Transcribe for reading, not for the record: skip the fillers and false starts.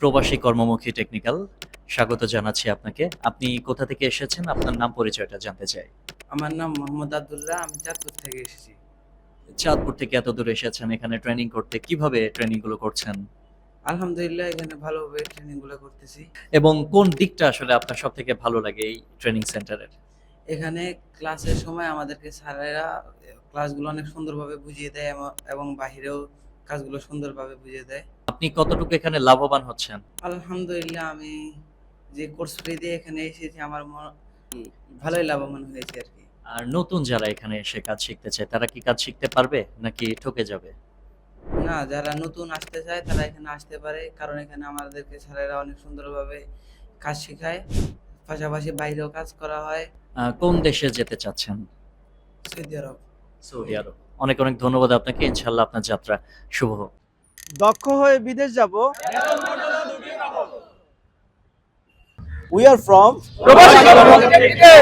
প্রবাসী কর্মমুখী টেকনিক্যাল, স্বাগত জানাচ্ছি আপনাকে। আপনি কোথা থেকে এসেছেন? আপনার নাম পরিচয়টা জানতে চাই। আমার নাম মোহাম্মদ আব্দুল্লাহ, আমি চাঁদপুর থেকে এসেছি। চাঁদপুর থেকে এত দূর এসেছেন এখানে ট্রেনিং করতে। কিভাবে ট্রেনিং গুলো করছেন? আলহামদুলিল্লাহ, এখানে ভালোভাবে ট্রেনিং গুলো করতেছি। এবং কোন দিকটা আসলে আপনার সবথেকে ভালো লাগে এই ট্রেনিং সেন্টারের? এখানে ক্লাসের সময় আমাদেরকে স্যারেরা ক্লাসগুলো অনেক সুন্দরভাবে বুঝিয়ে দেয় এবং বাহিরেও কাজগুলো সুন্দরভাবে বুঝিয়ে দেয়। আপনি কতটুকু এখানে লাভবান হচ্ছেন? আলহামদুলিল্লাহ, আমি যে কোর্স ফি দিয়ে এখানে এসেছি আমার ভালোই লাভবান হয়েছে আর কি। আর নতুন যারা এখানে এসে কাজ শিখতে চায় তারা কি কাজ শিখতে পারবে নাকি ঠকে যাবে? না, যারা নতুন আসতে চায় তারা এখানে আসতে পারে, কারণ এখানে আমাদেরকে স্যারেরা অনেক সুন্দরভাবে কাজ শেখায়, পাশাপাশি বাইরেও কাজ করা হয়। কোন দেশে যেতে চাচ্ছেন? সৌদি আরব। সৌদি আরব। অনেক অনেক ধন্যবাদ আপনাকে। ইনশাআল্লাহ আপনার যাত্রা শুভ হোক। দক্ষ হয়ে বিদেশ যাব। We are from প্রবাসী কর্মমুখী টেকনিক্যাল।